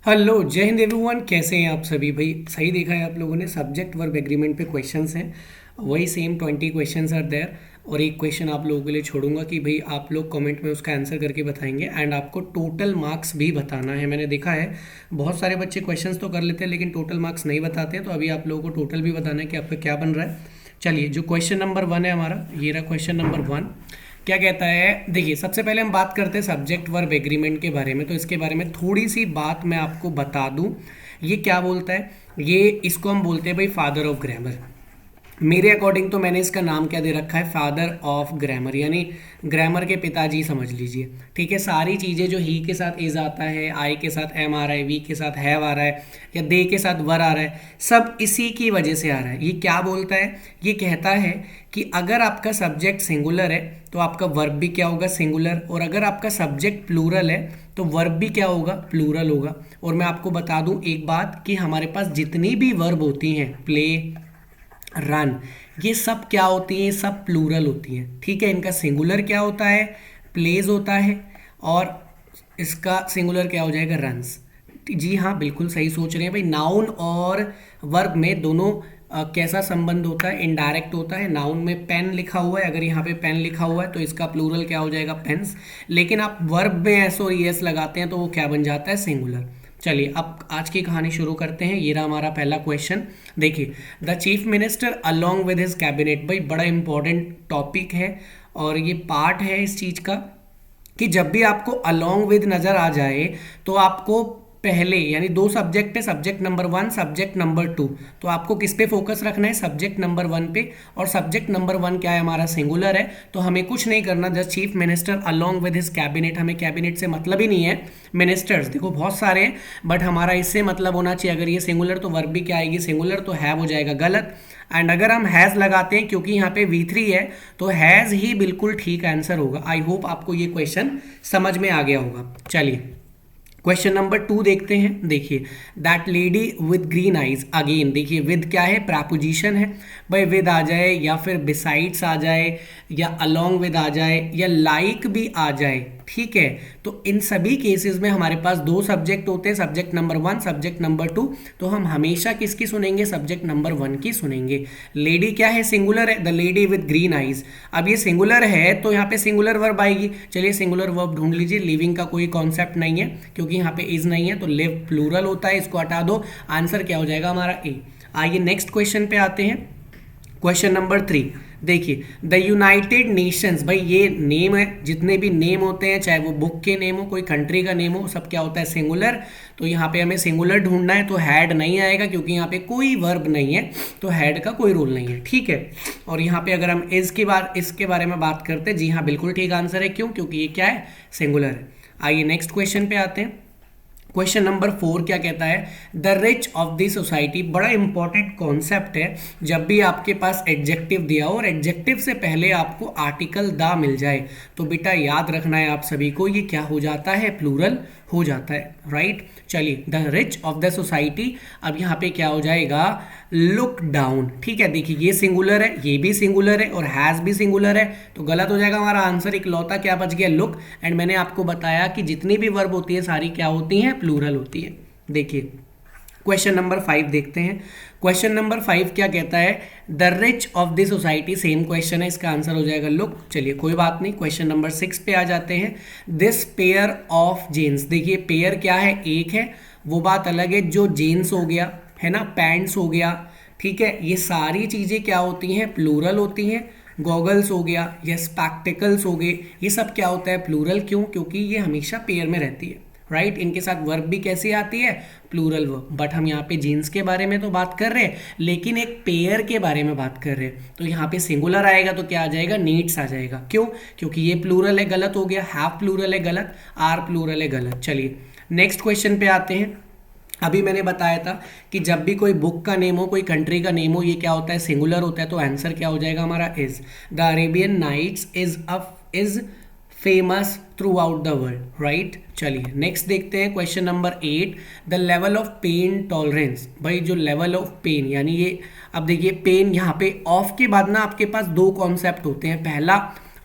Hello, जय Hind everyone. कैसे हैं आप सभी? भाई सही देखा है आप लोगों ने। सब्जेक्ट वर्ब एग्रीमेंट पे क्वेश्चंस हैं, वही सेम 20 क्वेश्चंस आर देयर। और एक क्वेश्चन आप लोगों के लिए छोड़ूंगा कि भाई आप लोग कमेंट में उसका आंसर करके बताएंगे एंड आपको टोटल मार्क्स भी बताना है। मैंने देखा है बहुत सारे बच्चे क्वेश्चंस तो कर लेते हैं लेकिन टोटल मार्क्स नहीं बताते हैं, तो अभी आप लोगों को टोटल भी बताना है कि आपका क्या बन रहा है। चलिए, जो क्वेश्चन नंबर 1 है हमारा, ये रहा क्वेश्चन नंबर 1। क्या कहता है, देखिए सबसे पहले हम बात करते हैं सब्जेक्ट वर्ब एग्रीमेंट के बारे में। तो इसके बारे में थोड़ी सी बात मैं आपको बता दूं। ये क्या बोलता है, ये इसको हम बोलते हैं भाई फादर ऑफ ग्रामर। मेरे अकॉर्डिंग तो मैंने इसका नाम क्या दे रखा है, फादर ऑफ ग्रामर, यानी ग्रामर के पिताजी समझ लीजिए। ठीक है, सारी चीज़ें जो ही के साथ इज आता है, आई के साथ एम आ रहा है, वी के साथ हैव आ रहा है, या दे के साथ वर आ रहा है, सब इसी की वजह से आ रहा है। ये क्या बोलता है, ये कहता है कि अगर आपका सब्जेक्ट सिंगुलर है तो आपका वर्ब भी क्या होगा, सिंगुलर। और अगर आपका सब्जेक्ट प्लूरल है तो वर्ब भी क्या होगा, प्लूरल होगा। और मैं आपको बता दूं एक बात कि हमारे पास जितनी भी वर्ब होती हैं, प्ले, रन, ये सब क्या होती हैं, सब प्लूरल होती हैं। ठीक है, इनका सिंगुलर क्या होता है, प्लेज होता है, और इसका सिंगुलर क्या हो जाएगा, रन्स। जी हाँ, बिल्कुल सही सोच रहे हैं भाई। नाउन और वर्ब में दोनों कैसा संबंध होता है, इनडायरेक्ट होता है। नाउन में पेन लिखा हुआ है, अगर यहाँ पे पेन लिखा हुआ है तो इसका प्लूरल क्या हो जाएगा, पेन्स। लेकिन आप वर्ब में एस और एस लगाते हैं तो वो क्या बन जाता है, सिंगुलर। चलिए अब आज की कहानी शुरू करते हैं। ये रहा हमारा पहला क्वेश्चन। देखिए, the chief minister along with his cabinet, भाई बड़ा इंपॉर्टेंट टॉपिक है और ये पार्ट है इस चीज का कि जब भी आपको अलोंग विद नजर आ जाए तो आपको पहले, यानी दो सब्जेक्ट है, सब्जेक्ट नंबर 1, सब्जेक्ट नंबर 2, तो आपको किस पे फोकस रखना है, सब्जेक्ट नंबर 1 पे। और सब्जेक्ट नंबर 1 क्या है हमारा, सिंगुलर है, तो हमें कुछ नहीं करना। The chief minister along with his cabinet, हमें कैबिनेट से मतलब ही नहीं है। मिनिस्टर्स देखो बहुत सारे हैं बट हमारा इससे मतलब होना चाहिए। अगर ये सिंगुलर तो वर्ब भी क्या आएगी, सिंगुलर, तो हैव हो जाएगा गलत। एंड अगर हम हैज़ लगाते हैं क्योंकि यहाँ पे V3 है तो हैज़ ही बिल्कुल ठीक आंसर होगा। आई होप आपको ये क्वेश्चन समझ में आ गया होगा। चलिए क्वेश्चन नंबर 2 देखते हैं। देखिए, that lady with green eyes, again देखिए विद क्या है, प्रपोजिशन है भाई। विद आ जाए या फिर बिसाइड्स आ जाए या अलोंग विद आ जाए या लाइक भी आ जाए, ठीक है, तो इन सभी केसेस में हमारे पास दो सब्जेक्ट होते हैं, सब्जेक्ट नंबर 1, सब्जेक्ट नंबर 2। तो हम हमेशा किसकी सुनेंगे, सब्जेक्ट नंबर 1 की सुनेंगे। लेडी क्या है, सिंगुलर है, the lady with green eyes. अब ये सिंगुलर है तो यहाँ पे सिंगुलर वर्ब आएगी। चलिए सिंगुलर वर्ब ढूंढ लीजिए। लिविंग का कोई कॉन्सेप्ट नहीं है क्योंकि यहाँ पे इज नहीं है, तो लिव प्लूरल होता है, इसको हटा दो, आंसर क्या हो जाएगा हमारा, ए। आइए नेक्स्ट क्वेश्चन पे आते हैं। क्वेश्चन नंबर 3, देखिए, द यूनाइटेड नेशंस, भाई ये नेम है, जितने भी नेम होते हैं चाहे वो बुक के नेम हो, कोई कंट्री का नेम हो, सब क्या होता है, सिंगुलर। तो यहाँ पे हमें सिंगुलर ढूंढना है, तो हैड नहीं आएगा क्योंकि यहाँ पे कोई वर्ब नहीं है, तो हैड का कोई रूल नहीं है, ठीक है। और यहाँ पे अगर हम इसके बारे में बात करते हैं, जी हाँ बिल्कुल ठीक आंसर है। क्यों, क्योंकि ये क्या है, सिंगुलर है। आइए नेक्स्ट क्वेश्चन पे आते हैं। क्वेश्चन नंबर 4 क्या कहता है, the rich of the society, बड़ा इंपॉर्टेंट कॉन्सेप्ट है। जब भी आपके पास एडजेक्टिव दिया हो और एडजेक्टिव से पहले आपको आर्टिकल द मिल जाए तो बेटा याद रखना है आप सभी को, ये क्या हो जाता है, प्लूरल हो जाता है, राइट। चलिए, the rich of the society, अब यहाँ पे क्या हो जाएगा, लुक डाउन, ठीक है। देखिए ये सिंगुलर है, ये भी सिंगुलर है और हैज़ भी सिंगुलर है, तो गलत हो जाएगा हमारा आंसर। इकलौता क्या बच गया, लुक। एंड मैंने आपको बताया कि जितनी भी वर्ब होती है सारी क्या होती हैं, प्लूरल होती है। देखिए क्वेश्चन नंबर 5 देखते हैं। क्वेश्चन नंबर 5 क्या कहता है, the rich of the society, same question है, इसका आंसर हो जाएगा लुक। चलिए कोई बात नहीं, क्वेश्चन नंबर 6 पे आ जाते हैं। दिस पेयर ऑफ जीन्स, देखिए पेयर क्या है, एक है, वो बात अलग है। जो जीन्स हो गया है ना, पैंट्स हो गया, ठीक है, ये सारी चीज़ें क्या होती हैं, प्लूरल होती हैं। गॉगल्स हो गया या स्पेक्टिकल्स हो गए, ये सब क्या होता है, प्लूरल। क्यों, क्योंकि ये हमेशा पेयर में रहती है, राइट। इनके साथ वर्ब भी कैसी आती है, प्लूरल वर्ब। बट हम यहाँ पे जीन्स के बारे में तो बात कर रहे हैं लेकिन एक पेयर के बारे में बात कर रहे हैं, तो यहाँ पे सिंगुलर आएगा तो क्या आ जाएगा, नीड्स आ जाएगा। क्यों, क्योंकि ये प्लूरल है, गलत हो गया। हैव प्लूरल है, गलत। आर प्लूरल है, गलत। चलिए नेक्स्ट क्वेश्चन पे आते हैं। अभी मैंने बताया था कि जब भी कोई बुक का नेम हो, कोई कंट्री का नेम हो, ये क्या होता है, सिंगुलर होता है, तो आंसर क्या हो जाएगा हमारा, is. The Arabian Nights is famous throughout the world, right. चलिए नेक्स्ट देखते हैं question number 8, the level of pain tolerance, भाई जो लेवल ऑफ पेन, यानी ये, अब देखिए पेन, यहाँ पे ऑफ के बाद ना आपके पास दो कॉन्सेप्ट होते हैं, पहला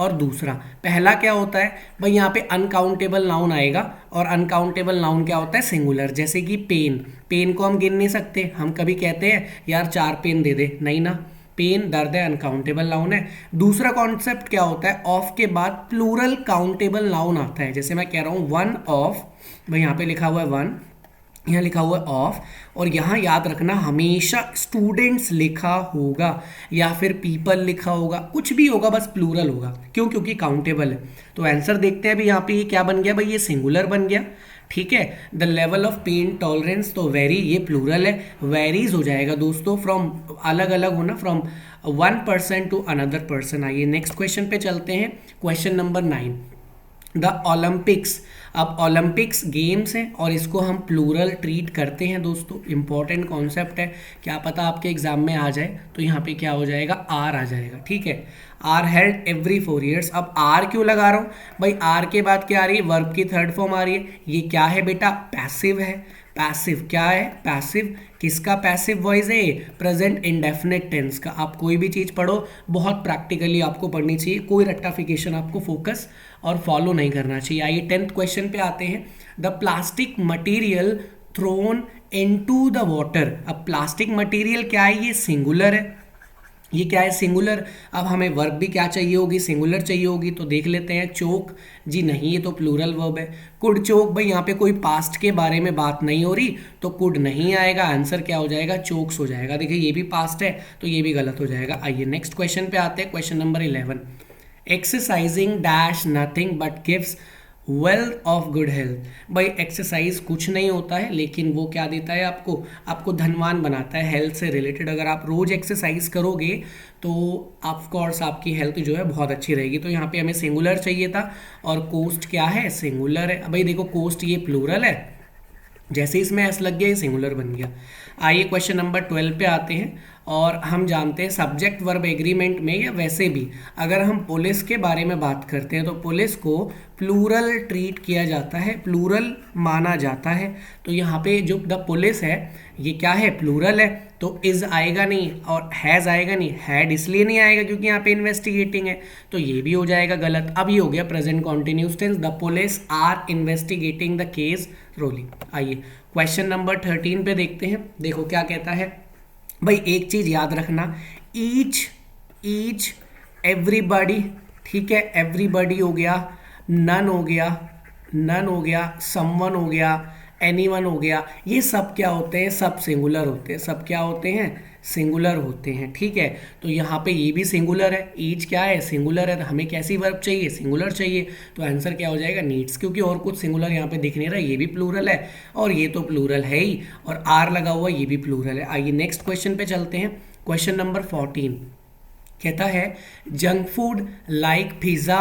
और दूसरा। पहला क्या होता है भाई, यहाँ पे अनकाउंटेबल नाउन आएगा और अनकाउंटेबल नाउन क्या होता है, सिंगुलर। जैसे कि पेन, पेन को हम गिन नहीं सकते, हम कभी कहते हैं यार 4 पेन दे दे, नहीं ना, पेन दर्द है, अनकाउंटेबल नाउन है। दूसरा कॉन्सेप्ट क्या होता है, ऑफ के बाद प्लूरल काउंटेबल नाउन आता है। जैसे मैं कह रहा हूँ वन ऑफ, भाई यहाँ पे लिखा हुआ है वन, यहाँ लिखा हुआ है ऑफ, और यहाँ याद रखना हमेशा स्टूडेंट्स लिखा होगा या फिर पीपल लिखा होगा, कुछ भी होगा, बस प्लूरल होगा। क्यों? क्योंकि काउंटेबल है। तो आंसर देखते हैं अभी यहाँ पे ये क्या बन गया भाई, ये सिंगुलर बन गया। ठीक है, the level of pain tolerance, तो वेरी ये प्लूरल है, वेरीज हो जाएगा दोस्तों, फ्रॉम अलग अलग होना, from one person to another person. आइए नेक्स्ट क्वेश्चन पे चलते हैं, क्वेश्चन नंबर 9, द ओलंपिक्स। अब ओलंपिक्स गेम्स हैं और इसको हम प्लूरल ट्रीट करते हैं दोस्तों, इंपॉर्टेंट कॉन्सेप्ट है, क्या पता आपके एग्जाम में आ जाए। तो यहाँ पे क्या हो जाएगा, आर आ जाएगा। ठीक है, आर हेल्ड एवरी 4 years। अब आर क्यों लगा रहा हूँ भाई, आर के बाद क्या आ रही है, वर्ब की थर्ड फॉर्म आ रही है। ये क्या है बेटा, पैसिव है। पैसिव क्या है, पैसिव, किसका पैसिव वॉइस है, प्रेजेंट इंडेफिनिट टेंस का। आप कोई भी चीज़ पढ़ो बहुत प्रैक्टिकली आपको पढ़नी चाहिए, कोई रट्टाफिकेशन आपको फोकस और फॉलो नहीं करना चाहिए। आइए 10th क्वेश्चन पे आते हैं, the plastic material throne into the water. अब प्लास्टिक मटीरियल क्या है, ये सिंगुलर है, ये क्या है, सिंगुलर। अब हमें वर्ब भी क्या चाहिए होगी, सिंगुलर चाहिए होगी, तो देख लेते हैं। चोक, जी नहीं, ये तो प्लूरल वर्ब है। कुड चोक, भाई यहाँ पे कोई पास्ट के बारे में बात नहीं हो रही, तो कुड नहीं आएगा, आंसर क्या हो जाएगा, चोक्स हो जाएगा। देखिए ये भी पास्ट है तो ये भी गलत हो जाएगा। आइए नेक्स्ट क्वेश्चन पे आते हैं, question number 11, exercising dash nothing but gives wealth of good health. भाई एक्सरसाइज कुछ नहीं होता है, लेकिन वो क्या देता है आपको, आपको धनवान बनाता है, हेल्थ से रिलेटेड। अगर आप रोज एक्सरसाइज करोगे तो ऑफ कोर्स आपकी हेल्थ जो है बहुत अच्छी रहेगी। तो यहाँ पे हमें सिंगुलर चाहिए था, और कोस्ट क्या है, सिंगुलर है। भाई देखो कोस्ट ये प्लूरल है, जैसे इसमें एस लग गया ये सिंगुलर बन गया। आइए क्वेश्चन नंबर 12 पे आते हैं, और हम जानते हैं सब्जेक्ट वर्ब एग्रीमेंट में या वैसे भी अगर हम पुलिस के बारे में बात करते हैं तो पुलिस को प्लूरल ट्रीट किया जाता है, प्लूरल माना जाता है। तो यहाँ पे जो द पुलिस है ये क्या है, प्लूरल है, तो इज आएगा नहीं और हैज़ आएगा नहीं। हैड इसलिए नहीं आएगा क्योंकि यहाँ पे इन्वेस्टिगेटिंग है, तो ये भी हो जाएगा गलत। अब ये हो गया present continuous tense, the police are investigating the case rolling. आइए क्वेश्चन नंबर 13 पे देखते हैं, देखो क्या कहता है भाई, एक चीज याद रखना, ईच एवरीबॉडी, ठीक है, एवरीबॉडी हो गया, नन हो गया, समवन हो गया, एनीवन हो गया, ये सब क्या होते हैं, सब सिंगुलर होते हैं, सब क्या होते हैं, सिंगुलर होते हैं। ठीक है, तो यहाँ पे ये भी सिंगुलर है, ईच क्या है, सिंगुलर है, तो हमें कैसी वर्ब चाहिए, सिंगुलर चाहिए। तो आंसर क्या हो जाएगा, नीड्स, क्योंकि और कुछ सिंगुलर यहाँ पे दिख नहीं रहा, ये भी प्लूरल है और ये तो प्लूरल है ही, और आर लगा हुआ ये भी प्लूरल है। आइए नेक्स्ट क्वेश्चन पे चलते हैं, क्वेश्चन नंबर 14 कहता है junk food like pizza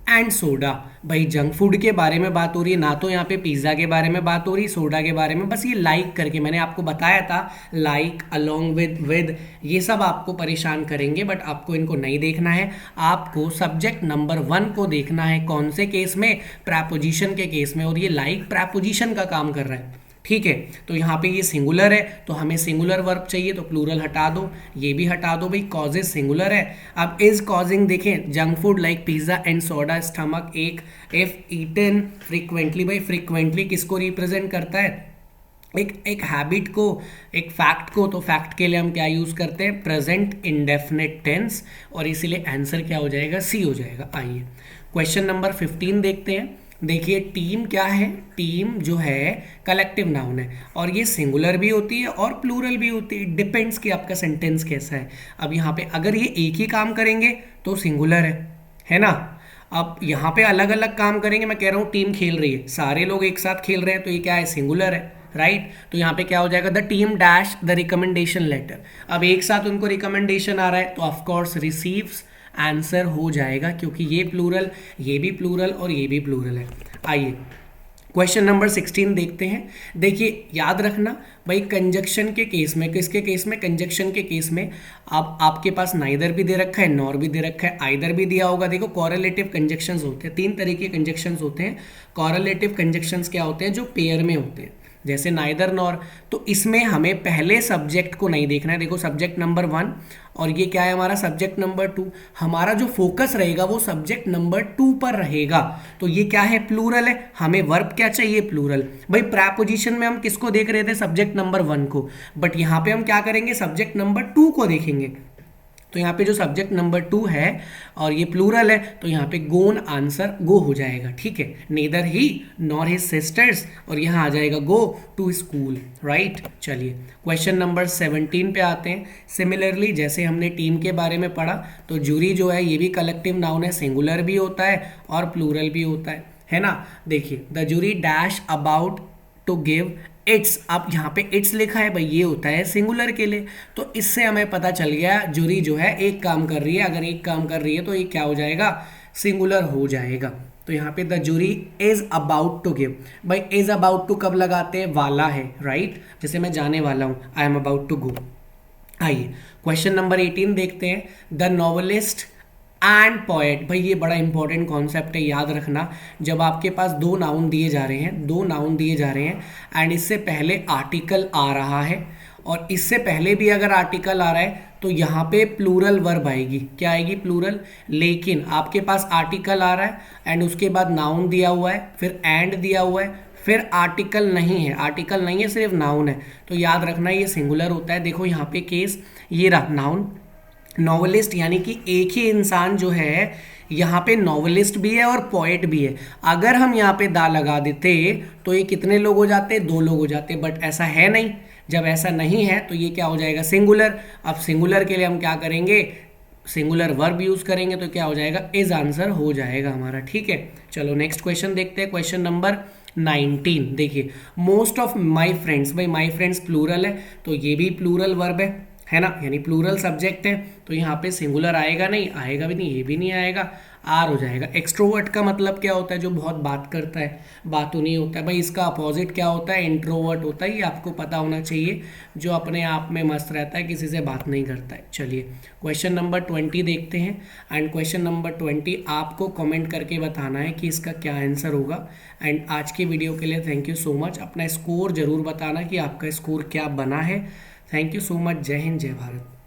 and soda. भाई जंक फूड के बारे में बात हो रही है, ना तो यहाँ पे पिज्ज़ा के बारे में बात हो रही, सोडा के बारे में, बस ये लाइक करके मैंने आपको बताया था, लाइक अलोंग विद ये सब आपको परेशान करेंगे, बट आपको इनको नहीं देखना है, आपको सब्जेक्ट नंबर 1 को देखना है। कौन से केस में, प्रेपोजिशन के केस में, और ये लाइक प्रेपोजिशन का काम कर रहा है। ठीक है, तो यहाँ पे ये सिंगुलर है तो हमें सिंगुलर वर्ब चाहिए, तो प्लूरल हटा दो, ये भी हटा दो भाई, कॉजेज सिंगुलर है। अब इज कॉजिंग देखें, junk food like pizza and soda stomach एक, इफ ईटन फ्रीक्वेंटली, भाई फ्रीक्वेंटली किसको रिप्रेजेंट करता है, एक हैबिट को, एक फैक्ट को। तो फैक्ट के लिए हम क्या यूज करते हैं, प्रेजेंट इंडेफिनिट टेंस, और इसीलिए आंसर क्या हो जाएगा, सी हो जाएगा। आइए क्वेश्चन नंबर 15 देखते हैं। देखिए टीम क्या है, टीम जो है कलेक्टिव नाउन है, और ये सिंगुलर भी होती है और प्लूरल भी होती है, डिपेंड्स कि आपका सेंटेंस कैसा है। अब यहाँ पे अगर ये एक ही काम करेंगे तो सिंगुलर है ना। अब यहाँ पे अलग अलग काम करेंगे, मैं कह रहा हूँ टीम खेल रही है, सारे लोग एक साथ खेल रहे हैं, तो ये क्या है, सिंगुलर है, राइट। तो यहाँ पे क्या हो जाएगा, the team dash the recommendation letter. अब एक साथ उनको रिकमेंडेशन आ रहा है तो ऑफकोर्स रिसीव्स आंसर हो जाएगा, क्योंकि ये प्लूरल, ये भी प्लूरल और ये भी प्लूरल है। आइए क्वेश्चन नंबर 16 देखते हैं। देखिए याद रखना भाई, कंजक्शन के केस में, किसके केस में, कंजक्शन के केस में, आप आपके पास नाइदर भी दे रखा है, नॉर भी दे रखा है, आइदर भी दिया होगा। देखो कोरिलेटिव कंजक्शंस होते हैं, 3 तरह के कंजक्शंस होते हैं। कोरिलेटिव कंजक्शंस क्या होते हैं, जो पेयर में होते हैं, जैसे नाइदर नॉर, तो इसमें हमें पहले सब्जेक्ट को नहीं देखना है। देखो सब्जेक्ट नंबर 1 और ये क्या है हमारा सब्जेक्ट नंबर 2, हमारा जो फोकस रहेगा वो सब्जेक्ट नंबर 2 पर रहेगा। तो ये क्या है, प्लूरल है, हमें वर्ब क्या चाहिए, प्लूरल। भाई प्रेपोजिशन में हम किसको देख रहे थे, सब्जेक्ट नंबर 1 को, बट यहाँ पे हम क्या करेंगे, सब्जेक्ट नंबर 2 को देखेंगे। तो यहाँ पे जो सब्जेक्ट नंबर 2 है और ये प्लूरल है, तो यहाँ पे गोन आंसर गो हो जाएगा, ठीक है। नेदर ही नॉर हिज सिस्टर्स, और यहाँ आ जाएगा गो टू स्कूल, राइट। चलिए क्वेश्चन नंबर 17 पे आते हैं। सिमिलरली जैसे हमने टीम के बारे में पढ़ा, तो जूरी जो है ये भी कलेक्टिव नाउन है, सिंगुलर भी होता है और प्लूरल भी होता है ना। देखिए the jury dash about to give its, अब यहाँ पे इट्स लिखा है भाई, ये होता है सिंगुलर के लिए, तो इससे हमें पता चल गया जूरी जो है एक काम कर रही है। अगर एक काम कर रही है तो ये क्या हो जाएगा, सिंगुलर हो जाएगा। तो यहाँ पे the jury is about to give, भाई इज अबाउट टू कब लगाते हैं, वाला है, राइट। जैसे मैं जाने वाला हूँ, I am about to go. आइए क्वेश्चन नंबर 18 देखते हैं। द नॉवेलिस्ट एंड पोएट, भाई ये बड़ा इंपॉर्टेंट कॉन्सेप्ट है, याद रखना। जब आपके पास दो नाउन दिए जा रहे हैं एंड इससे पहले आर्टिकल आ रहा है और इससे पहले भी अगर आर्टिकल आ रहा है, तो यहाँ पे प्लूरल वर्ब आएगी, क्या आएगी, प्लूरल। लेकिन आपके पास आर्टिकल आ रहा है एंड उसके बाद नाउन दिया हुआ है, फिर एंड दिया हुआ है, फिर आर्टिकल नहीं है, सिर्फ नाउन है, तो याद रखना ये सिंगुलर होता है। देखो यहाँ पे केस ये रहा, नाउन नॉवेलिस्ट, यानी कि एक ही इंसान जो है यहाँ पे नॉवेलिस्ट भी है और पोएट भी है। अगर हम यहाँ पे दा लगा देते तो ये कितने लोग हो जाते, 2 लोग हो जाते, बट ऐसा है नहीं। जब ऐसा नहीं है तो ये क्या हो जाएगा, सिंगुलर। अब सिंगुलर के लिए हम क्या करेंगे, सिंगुलर वर्ब यूज करेंगे, तो क्या हो जाएगा, इज आंसर हो जाएगा हमारा, ठीक है। चलो नेक्स्ट क्वेश्चन देखते हैं, क्वेश्चन नंबर 19। देखिए मोस्ट ऑफ माई फ्रेंड्स, भाई माई फ्रेंड्स प्लूरल है, तो ये भी प्लूरल वर्ब है ना, यानी प्लूरल सब्जेक्ट है, तो यहाँ पे सिंगुलर आएगा नहीं, आएगा भी नहीं, ये भी नहीं आएगा, आर हो जाएगा। एक्सट्रोवर्ट का मतलब क्या होता है, जो बहुत बात करता है, बातूनी होता है। भाई इसका अपोजिट क्या होता है, इंट्रोवर्ट होता है, ये आपको पता होना चाहिए, जो अपने आप में मस्त रहता है, किसी से बात नहीं करता है। चलिए क्वेश्चन नंबर 20 देखते हैं एंड क्वेश्चन नंबर 20 आपको कमेंट करके बताना है कि इसका क्या आंसर होगा। एंड आज की वीडियो के लिए थैंक यू सो मच। अपना स्कोर जरूर बताना कि आपका स्कोर क्या बना है। Thank you so much. जय हिंद, जय भारत।